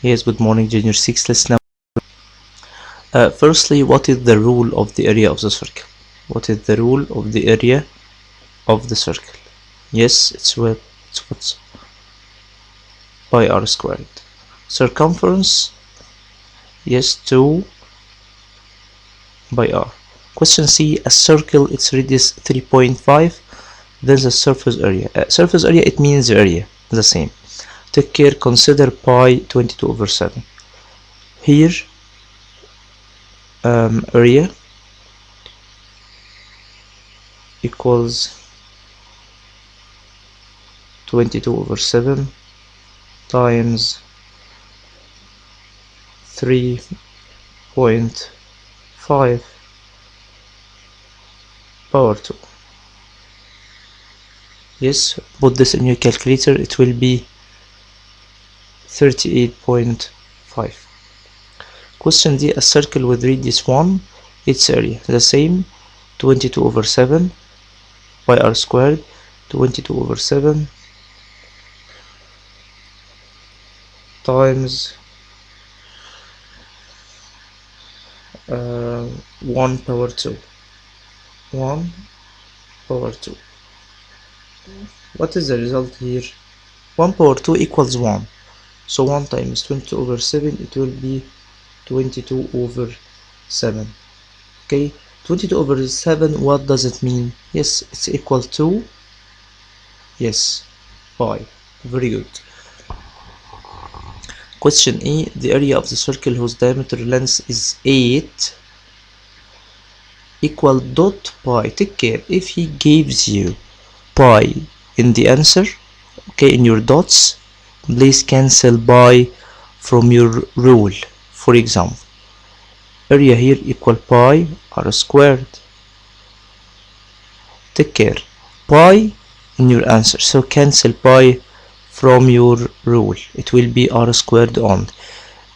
Yes, good morning, Junior 6. Let's now. Firstly, what is the rule of the area of the circle? What is the rule of the area of the circle? Yes, it's what's pi r squared. Circumference, yes, 2 by r. Question C, a circle, its radius 3.5, then the surface area. Surface area, it means area, the same. Take care, consider pi 22/7. Here, area equals 22/7 times 3.5 power 2. Yes, put this in your calculator, it will be 38.5. Question D, a circle with radius 1, its area, the same, 22/7 pi r squared, 22/7 times 1 power 2. 1 power 2. What is the result here? 1 power 2 equals 1. So 1 times 22/7, it will be 22/7. Okay, 22/7, what does it mean? Yes, it's equal to, yes, pi. Very good. Question E, the area of the circle whose diameter length is 8 equal dot pi. Take care, if he gives you pi in the answer, okay, in your dots, please cancel pi from your rule. For example, area here equal pi r squared. Take care, pi in your answer, so cancel pi from your rule, it will be r squared only.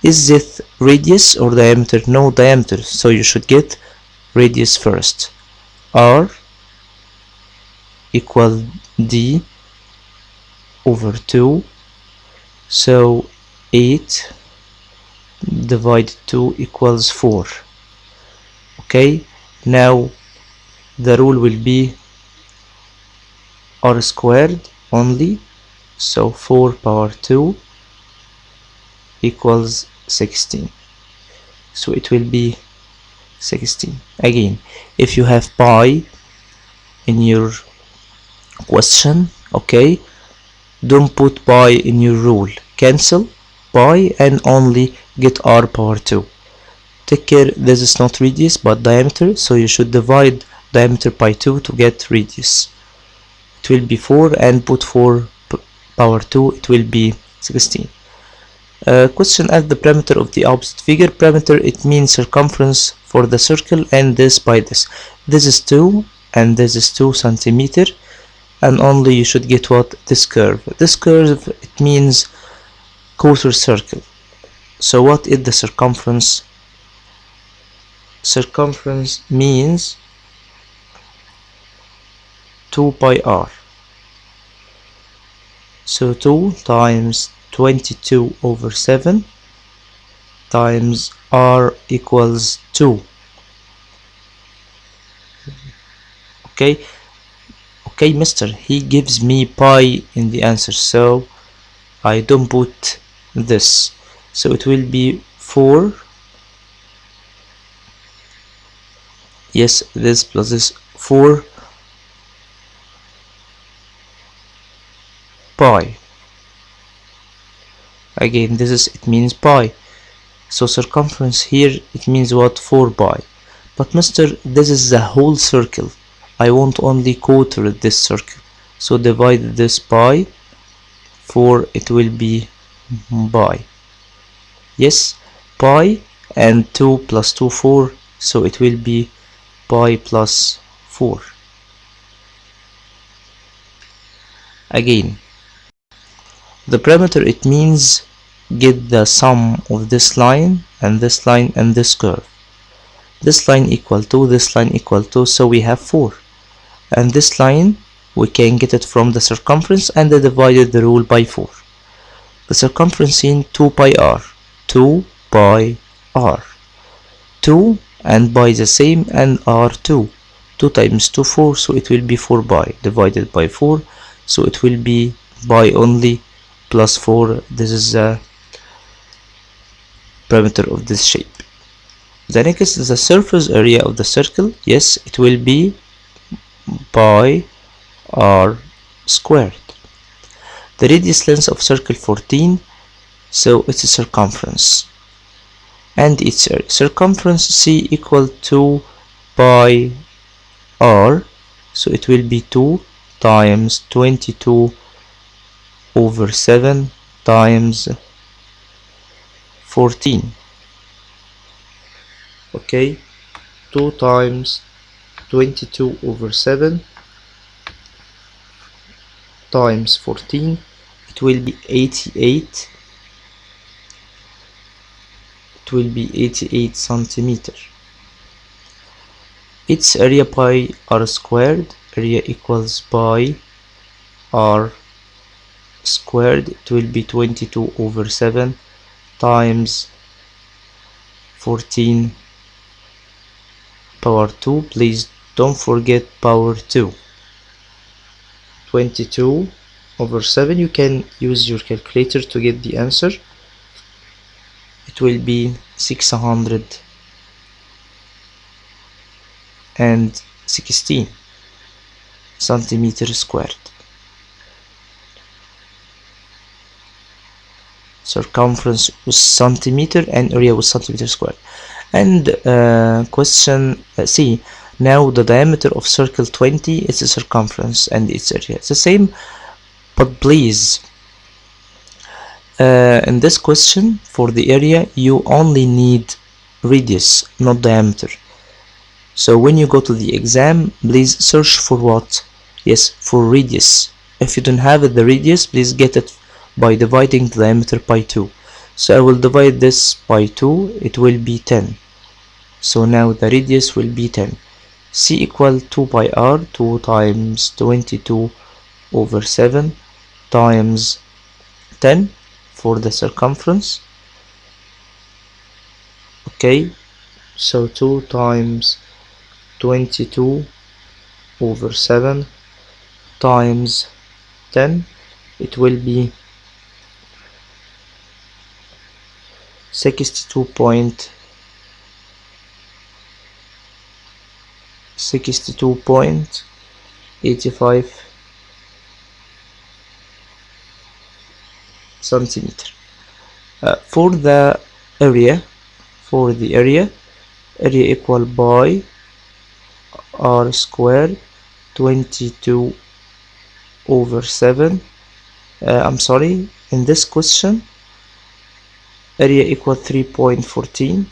Is this radius or diameter? No, diameter, so you should get radius first. R equal d over 2, so 8 divided 2 equals 4. Okay, now the rule will be r squared only, so 4 power 2 equals 16, so it will be 16. Again, if you have pi in your question, okay, don't put pi in your rule, cancel pi and only get r power 2. Take care, this is not radius but diameter, so you should divide diameter by 2 to get radius. It will be 4 and put 4 power 2, it will be 16. Question, add the parameter of the opposite figure. Parameter, it means circumference for the circle, and this by this. This is 2 and this is 2 centimeter, and only you should get what? This curve. This curve, it means quarter circle. So what is the circumference? Circumference means 2 pi r. So 2 times 22/7 times r equals 2. Okay, mister, he gives me pi in the answer, so I don't put this, so it will be 4, yes, this plus this, 4 pi. Again, this is, it means pi, so circumference here, it means what? 4 pi. But mister, this is the whole circle, I want only quarter of this circle, so divide this by 4, it will be pi. Yes, pi and 2 plus 2, 4, so it will be pi plus 4. Again, the parameter, it means get the sum of this line and this line and this curve. This line equal to this line equal to, so we have 4, and this line we can get it from the circumference, and I divided the rule by 4. The circumference in 2 pi r, 2 pi r. 2 and pi the same, and r 2. 2 times 2 4, so it will be 4 pi divided by 4, so it will be pi only plus 4. This is the perimeter of this shape. The next is the surface area of the circle. Yes, it will be pi r squared. The radius length of circle 14, so it's a circumference, and its area. Circumference C equal to pi r, so it will be 2 times 22 over 7 times 14. Okay, 2 times 22 over 7 times 14, it will be 88. It will be 88 centimeter. Its area pi r squared. Area equals pi r squared. It will be 22 over 7 times 14 power 2. Please don't forget power 2. 22 over 7. You can use your calculator to get the answer. It will be 616 centimeter squared. Circumference was centimeter and area was centimeter squared. And question C. Now the diameter of circle 20 is the circumference and its area. It's the same, but please, in this question for the area you only need radius, not diameter. So when you go to the exam, please search for what? Yes, for radius. If you don't have it, the radius, please get it by dividing the diameter by 2. So I will divide this by 2, it will be 10. So now the radius will be 10. C equal 2 pi r, 2 times 22 over 7 times 10 for the circumference. Okay, so 2 times 22 over 7 times 10, it will be 62.85 centimeter. For the area, area equal pi r squared 22 over 7. I'm sorry, in this question area equal 3.14.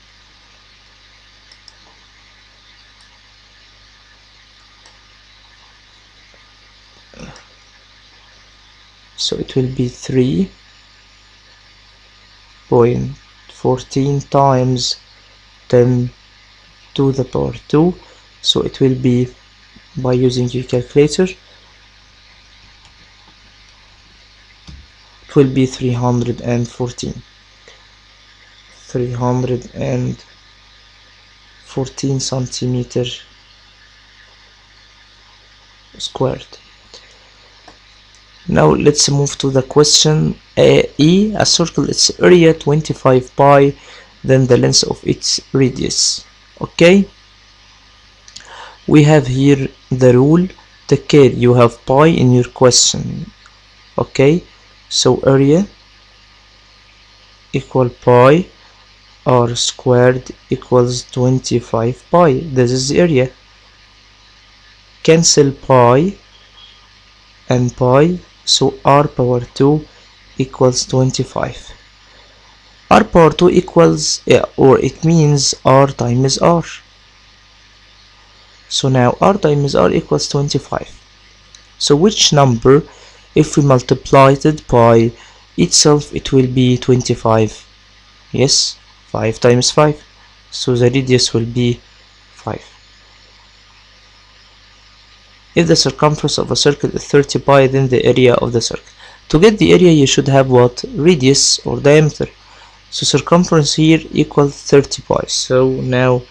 So it will be 3.14 times 10 to the power 2. So it will be, by using your calculator, it will be 314 centimeter squared. Now let's move to the question E. A circle, its area 25 pi, then the length of its radius. Okay, we have here the rule. Take care, you have pi in your question. Okay, so area equal pi r squared equals 25 pi. This is the area. Cancel pi and pi, so r power 2 equals 25. R power 2 equals, or it means r times r. So now r times r equals 25. So which number, if we multiply it by itself, it will be 25. Yes, 5 times 5. So the radius will be 5. If the circumference of a circle is 30 pi, then the area of the circle. To get the area, you should have what? Radius or diameter. So circumference here equals 30 pi. So now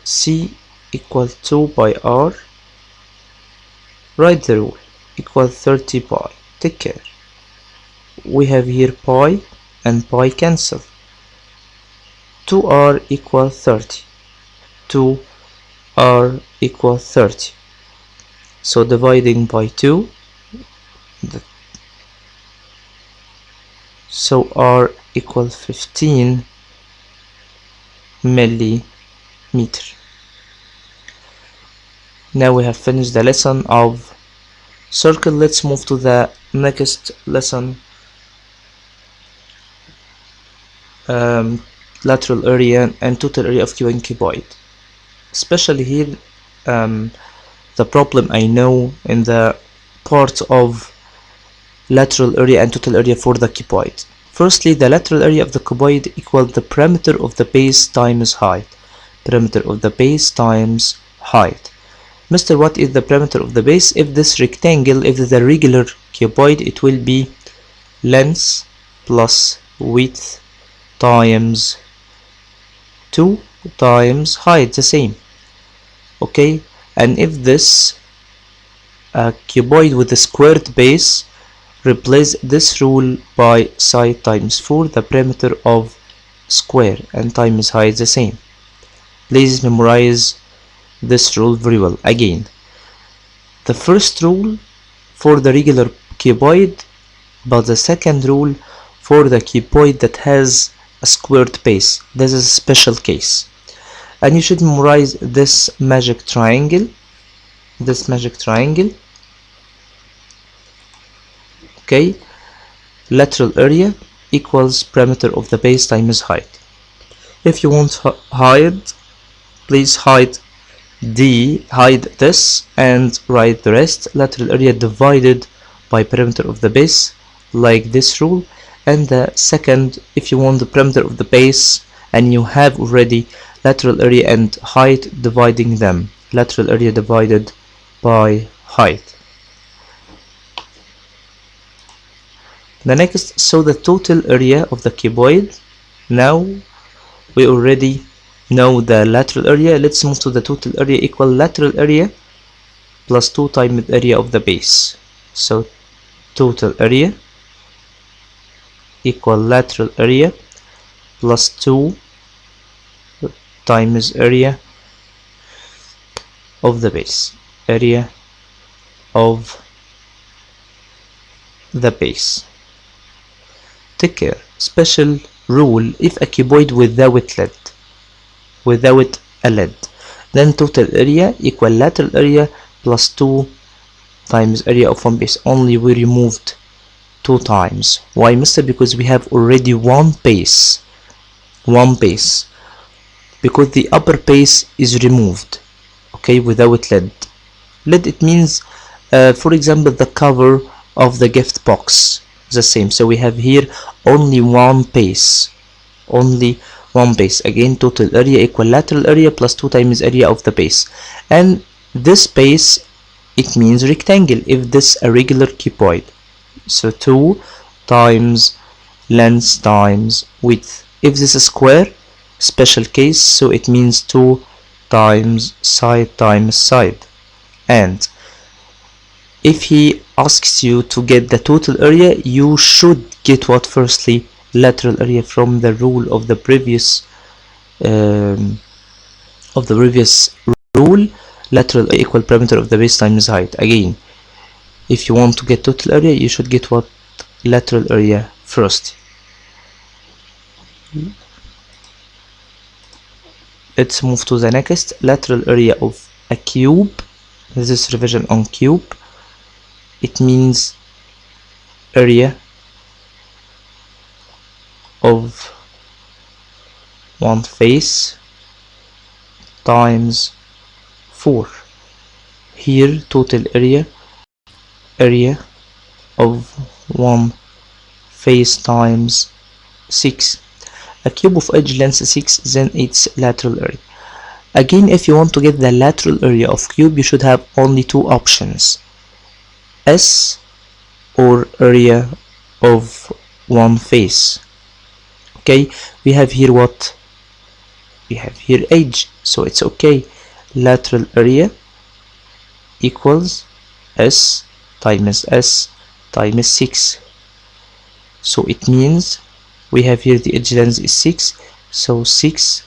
C equals 2 pi r. Write the rule. Equals 30 pi. Take care. We have here pi and pi cancel. 2r equals 30. 2r equals 30. So dividing by 2, so r equals 15 millimeter. Now we have finished the lesson of circle. Let's move to the next lesson, lateral area and total area of cuboid and cuboid. Especially here, the problem I know in the part of lateral area and total area for the cuboid. Firstly, the lateral area of the cuboid equals the perimeter of the base times height. Perimeter of the base times height. Mr. What is the perimeter of the base? If this rectangle, if it's a regular cuboid, it will be length plus width times 2 times height, the same. Okay, and if this cuboid with a squared base, replace this rule by side times 4, the perimeter of square, and times height the same. Please memorize this rule very well. Again, the first rule for the regular cuboid, but the second rule for the cuboid that has a squared base. This is a special case, and you should memorize this magic triangle. Okay, lateral area equals perimeter of the base times height. If you want height, please hide this and write the rest. Lateral area divided by perimeter of the base, like this rule. And the second, if you want the perimeter of the base and you have already lateral area and height, dividing them, lateral area divided by height. The next, so the total area of the cuboid. Now we already know the lateral area. Let's move to the total area equal lateral area plus 2 times the area of the base. So total area equal lateral area plus 2 times area of the base. Area of the base. Take care. Special rule: if a cuboid without a lid, then total area equal lateral area plus 2 times area of one base. Only we removed 2 times. Why, mister? Because we have already one base, because the upper base is removed. Okay, without lid. It means, for example, the cover of the gift box, the same. So we have here only one base, again total area equal lateral area plus 2 times area of the base. And this base, it means rectangle if this a regular cuboid. So 2 times length times width. If this is square, special case, so it means 2 times side. And if he asks you to get the total area, you should get what? Firstly, lateral area from the rule of the previous rule. Lateral equal perimeter of the base times height. Again, if you want to get total area, you should get what? Lateral area first. Let's move to the next. Lateral area of a cube. This is revision on cube. It means area of one face times 4. Here total area of one face times 6. A cube of edge length 6, then its lateral area. Again, if you want to get the lateral area of cube, you should have only 2 options: S or area of one face. Okay, we have here what? We have here age, so it's okay. Lateral area equals S times S times 6. So it means we have here the edge length is 6, so 6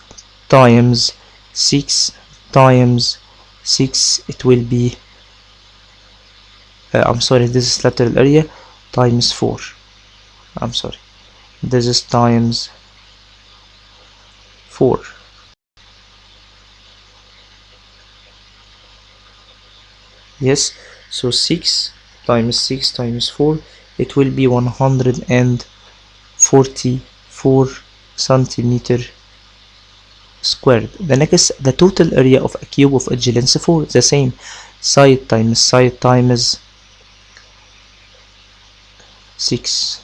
times 6 times 6, it will be I'm sorry, this is lateral area times 4. I'm sorry, this is times 4. Yes, so 6 times 6 times 4, it will be 144 centimeter squared. The next, the total area of a cube of edge length 4, the same, side times 6.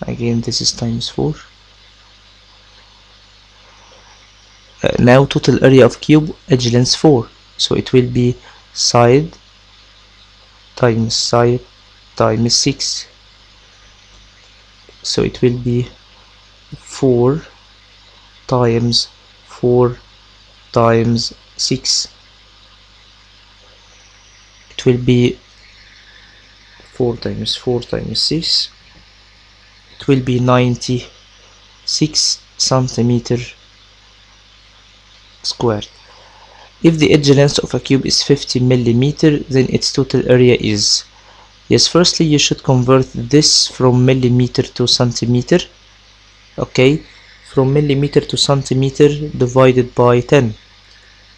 Again, this is times 4. Now total area of cube edge length 4, so it will be side times 6, so it will be 4 times 4 times 6, it will be 4 times 4 times 6, it will be 96 centimeter squared. If the edge length of a cube is 50 millimeter, then its total area is, yes, firstly you should convert this from millimeter to centimeter. Okay, from millimeter to centimeter divided by 10,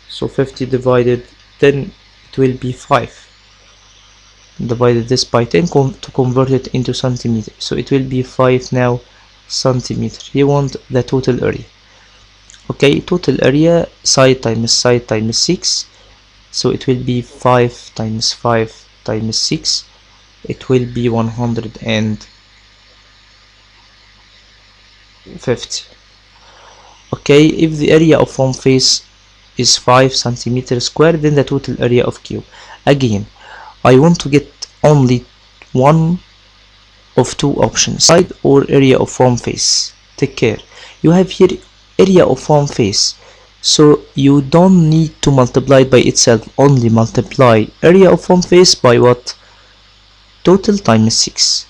so 50 divided 10, it will be 5. Divided this by 10 to convert it into centimeter, so it will be 5 now centimeter. You want the total area. Okay, total area side times 6, so it will be 5 times 5 times 6, it will be 150. Okay, if the area of one face is 5 centimeter squared, then the total area of cube. Again, I want to get only one of two options, side or area of one face. Take care, you have here area of one face, so you don't need to multiply by itself, only multiply area of one face by what? Total times 6,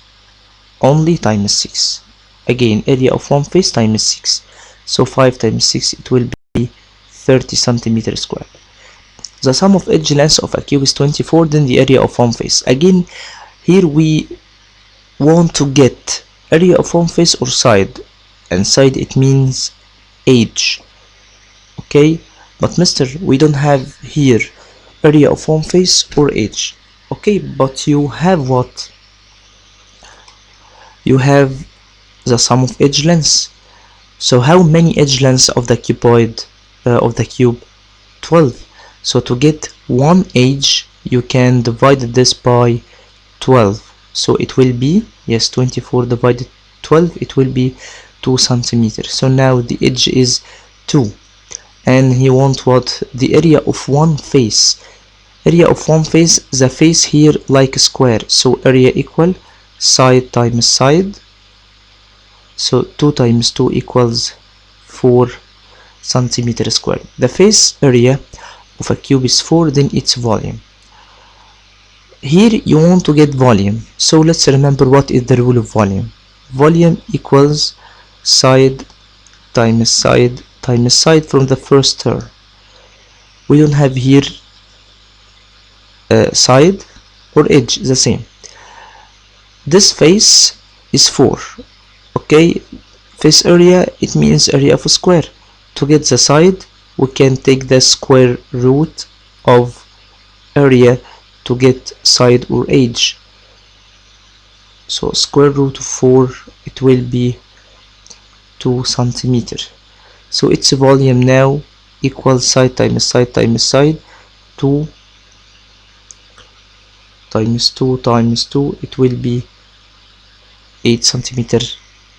only times 6. Again, area of one face times 6, so 5 times 6, it will be 30 centimeter squared. The sum of edge length of a cube is 24, then the area of one face. Again, here we want to get area of one face or side, and side it means age. Okay, but mister, we don't have here area of one face or age. Okay, but you have what? You have the sum of edge lengths. So how many edge lengths of the cuboid of the cube? 12. So to get one edge, you can divide this by 12, so it will be, yes, 24 divided 12, it will be 2 centimeters. So now the edge is 2, and he wants what? The area of one face. Area of one face, the face here like a square, so area equal side times side, so 2 times 2 equals 4 centimeter squared. The face area of a cube is 4, then its volume. Here you want to get volume, so let's remember what is the rule of volume. Volume equals side times side times side from the first term. We don't have here side or edge, the same. This face is 4. Okay, face area, it means area of a square. To get the side, we can take the square root of area to get side or edge. So square root of 4, it will be 2 centimeter. So its volume now equals side times side times side, 2 times 2 times 2, it will be 8 centimeter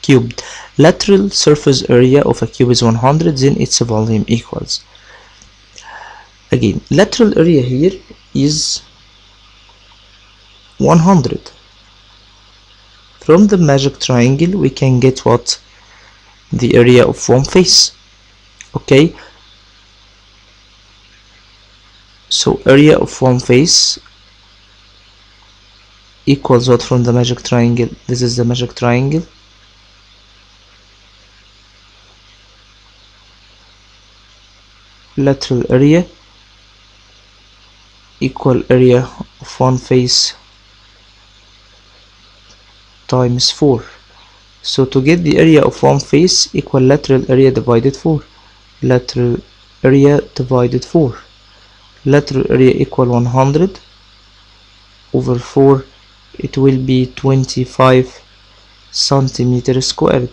cubed. Lateral surface area of a cube is 100, then its volume equals, again, lateral area here is 100. From the magic triangle we can get what? The area of one face. Okay, so area of one face equals what from the magic triangle? This is the magic triangle. Lateral area equal area of one face times 4. So to get the area of one face equal lateral area divided 4. Lateral area divided 4. Lateral area equal 100 over 4. It will be 25 centimeter squared.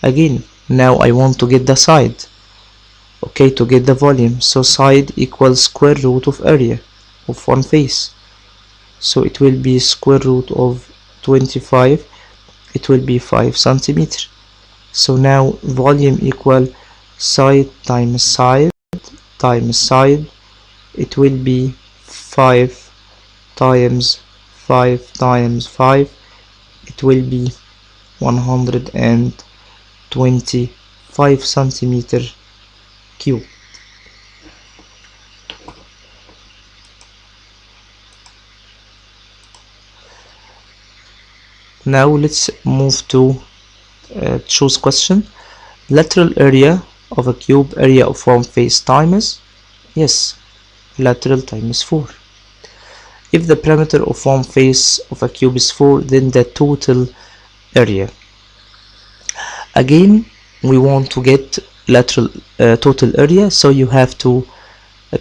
Again, now I want to get the side. Okay, to get the volume, so side equals square root of area of one face. So it will be square root of 25. It will be 5 centimeter. So now volume equal side times side times side. It will be 5 times 5 times 5. It will be 125 centimeter cube. Now let's move to choose question. Lateral area of a cube, area of one face times, yes, lateral times 4. If the perimeter of one face of a cube is 4, then the total area. Again, we want to get lateral total area, so you have to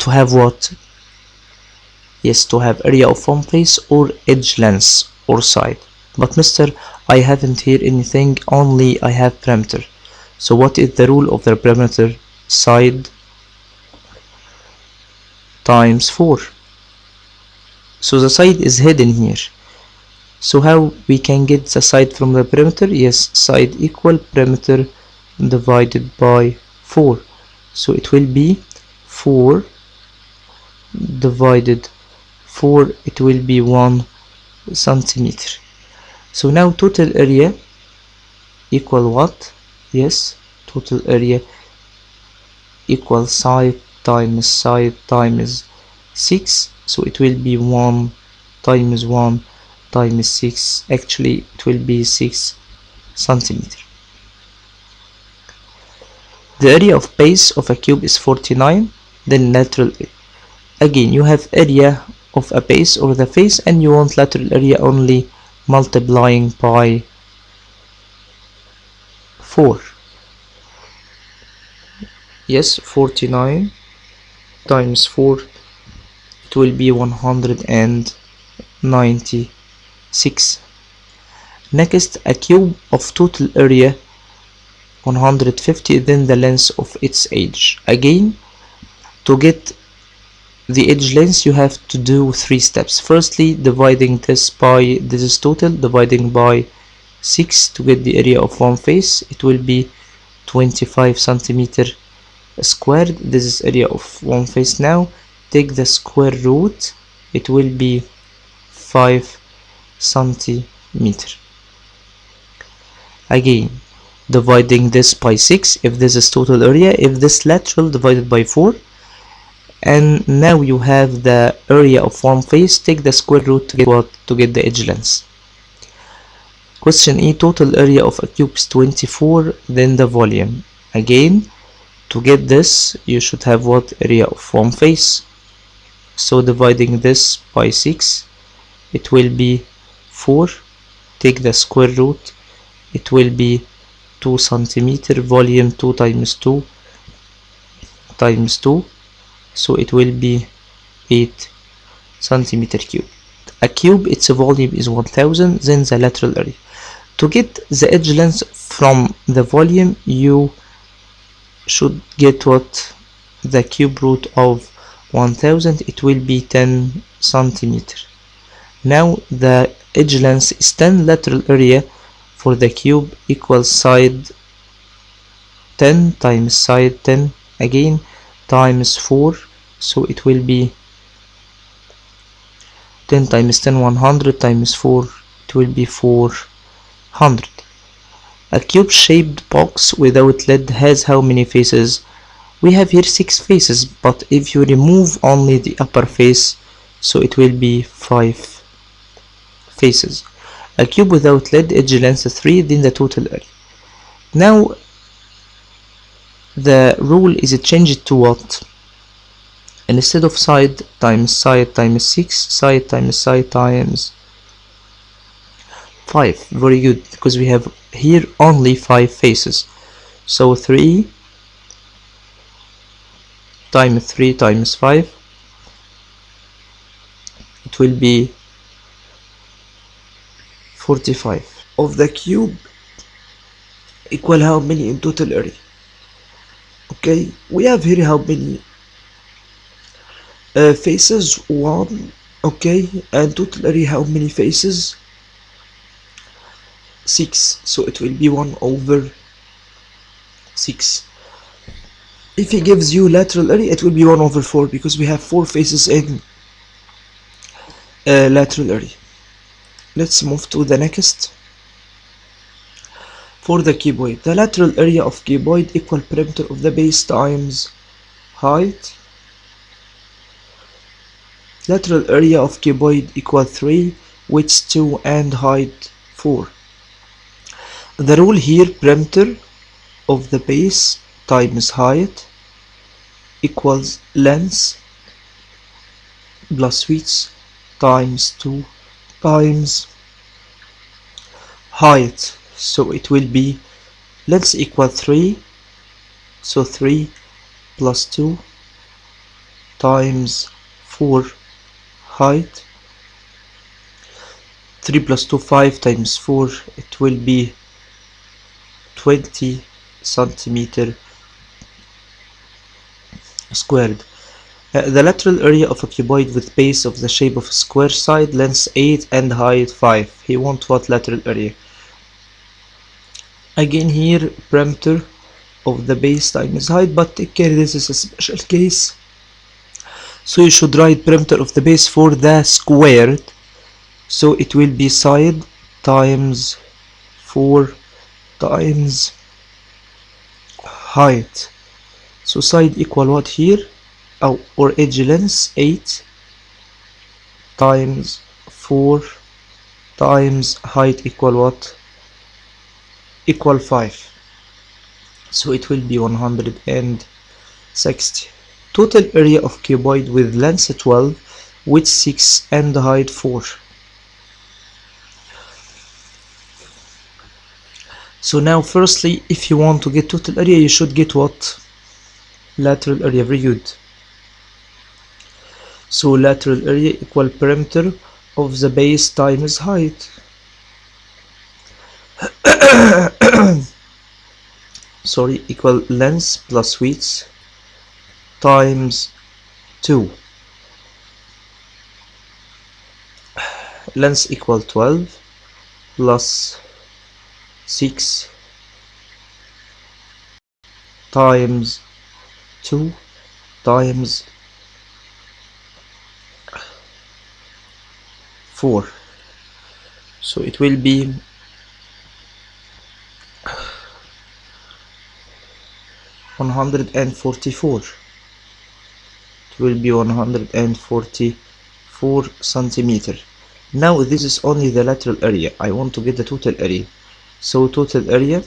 have what? Yes, to have area of one face or edge length or side. But mister, I haven't here anything, only I have perimeter. So what is the rule of the perimeter? Side times 4. So the side is hidden here. So how we can get the side from the perimeter? Yes, side equal perimeter divided by 4. So it will be 4 divided 4. It will be 1 centimeter. So now total area equal what? Yes, total area equal side times 6. So it will be 1 times 1 times 6. Actually it will be 6 centimeter. The area of base of a cube is 49. Then lateral, again you have area of a base or the face, and you want lateral area only multiplying by 4. Yes, 49 times 4, it will be 196. Next, a cube of total area 150, then the length of its edge. Again, to get the edge length you have to do 3 steps. Firstly, dividing this by, this is total, dividing by 6 to get the area of one face. It will be 25 centimeter squared. This is area of one face. Now take the square root, it will be 5 centimeter. Again, dividing this by 6 if this is total area, if this lateral, divided by 4. And now you have the area of one face. Take the square root to get what? To get the edge length. Question E, total area of a cube is 24, then the volume. Again, to get this you should have what? Area of one face. So dividing this by 6, it will be 4. Take the square root, it will be 2 centimeter. Volume 2 times 2 times 2, so it will be 8 centimeter cube. A cube, its volume is 1000, then the lateral area. To get the edge length from the volume, you should get what? The cube root of 1000, it will be 10 centimeter. Now the edge length is 10, lateral area for the cube equals side 10 times side 10, again times 4. So it will be 10 times 10, 100 times 4, it will be 4 100. A cube-shaped box without lid has how many faces? We have here 6 faces, but if you remove only the upper face, so it will be 5 faces. A cube without lid, edge length 3, then the total area. Now the rule is changed to what? Instead of side times 6, side times side times 5. Very good, because we have here only 5 faces. So 3 times 3 times 5, it will be 45. Of the cube equal how many in total area? Okay, we have here how many faces? 1. Okay, and total area how many faces? 6. So it will be 1 over 6. If he gives you lateral area, it will be 1 over 4, because we have 4 faces in lateral area. Let's move to the next. For the cuboid, the lateral area of cuboid equal perimeter of the base times height. Lateral area of cuboid equal 3, width 2 and height 4. The rule here, perimeter of the base times height equals length plus width times 2 times height. So it will be length equal 3, so 3 plus 2 times 4 height. 3 plus 2, 5 times 4, it will be 20 centimeter squared. The lateral area of a cuboid with base of the shape of a square, side length 8 and height 5. He wants what lateral area? Again here, perimeter of the base times height, but take care, this is a special case, so you should write perimeter of the base for the squared. So it will be side times 4 times height. So side equal what here? Or edge length 8 times 4 times height equal what? Equal 5. So it will be 160. Total area of cuboid with length 12, width 6 and height 4. So now firstly, if you want to get total area, you should get what? Lateral area. Very good. So lateral area equal perimeter of the base times height. Sorry, equal length plus width times 2. Length equal 12 plus 6 times 2 times 4. So it will be 144. It will be 144 centimeter. Now this is only the lateral area. I want to get the total area. So total area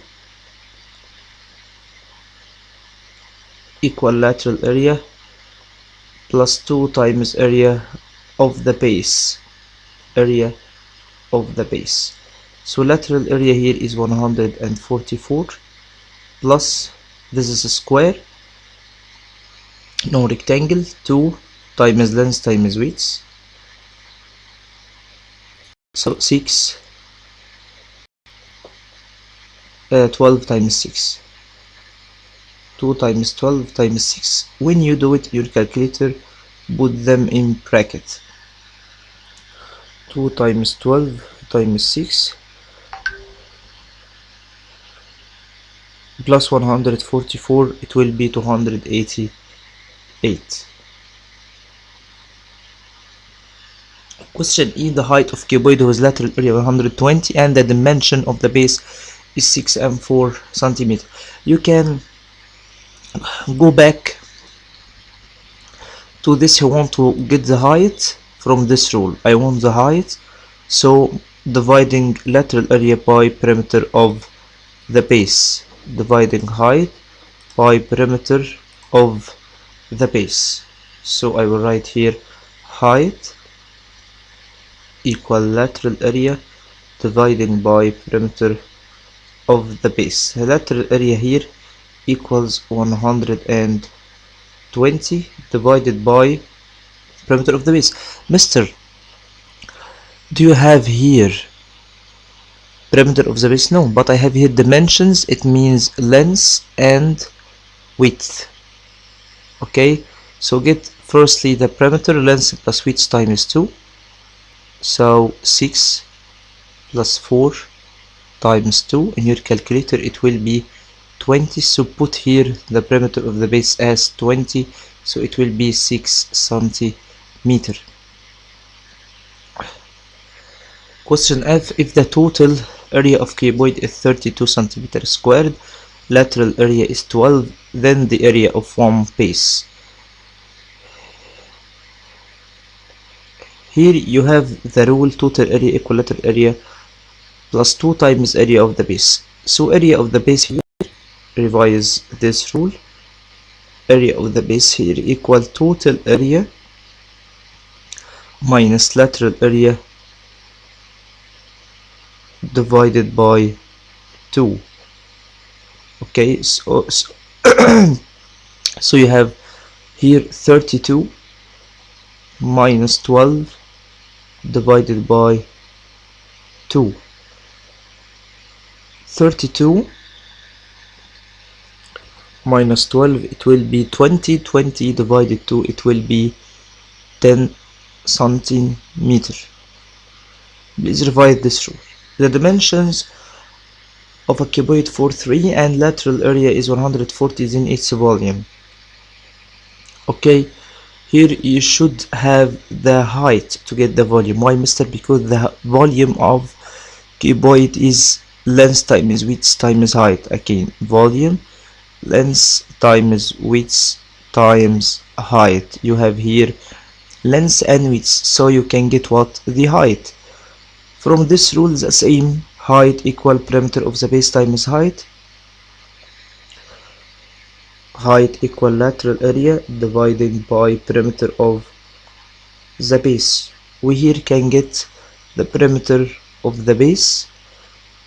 equal lateral area plus 2 times area of the base. Area of the base. So lateral area here is 144 plus, this is a square, no rectangle, 2 times length times width. So 6, 12 times 6. 2 times 12 times 6. When you do it, your calculator, put them in bracket. 2 times 12 times 6 plus 144, it will be 288. Question E. The height of cuboid whose lateral area 120 and the dimension of the base is 6 and 4 centimeter. You can go back to this. You want to get the height from this rule. I want the height, so dividing lateral area by perimeter of the base, dividing height by perimeter of the base. So I will write here height equal lateral area dividing by perimeter of the base. The lateral area here equals 120 divided by perimeter of the base. Mister, do you have here perimeter of the base? No, but I have here dimensions. It means length and width. Okay, so get firstly the perimeter. Length plus width times 2, so 6 plus 4 times 2. In your calculator it will be 20, so put here the perimeter of the base as 20, so it will be 6 centimeter. Question F. If the total area of cuboid is 32 centimeter squared, lateral area is 12, then the area of one base. Here you have the rule total area equal lateral area plus 2 times area of the base. So area of the base here, revise this rule, area of the base here equal total area minus lateral area divided by 2. Okay, so so you have here 32 minus 12 divided by 2. 32 minus 12, it will be 20. 20 divided 2, it will be 10 centimeter. Please revise this rule. The dimensions of a cuboid 4-3 and lateral area is 140, then its volume. Okay, here you should have the height to get the volume. Why, mister? Because the volume of cuboid is length times width times height. Again, volume, length times width times height. You have here length and width, so you can get what? The height. From this rule, the same height equal perimeter of the base times height. Height equal lateral area dividing by perimeter of the base. We here can get the perimeter of the base.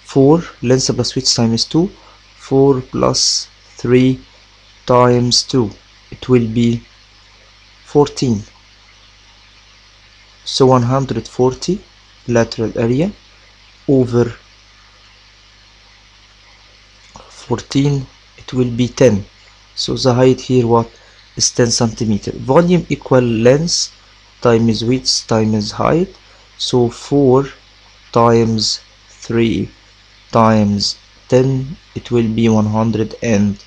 4 length plus width times 2. 4 plus 3 times 2. It will be 14. So 140 lateral area over 14, it will be 10. So the height here what is 10 centimeter. Volume equal length times width times height, so 4 times 3 times 10, it will be 120.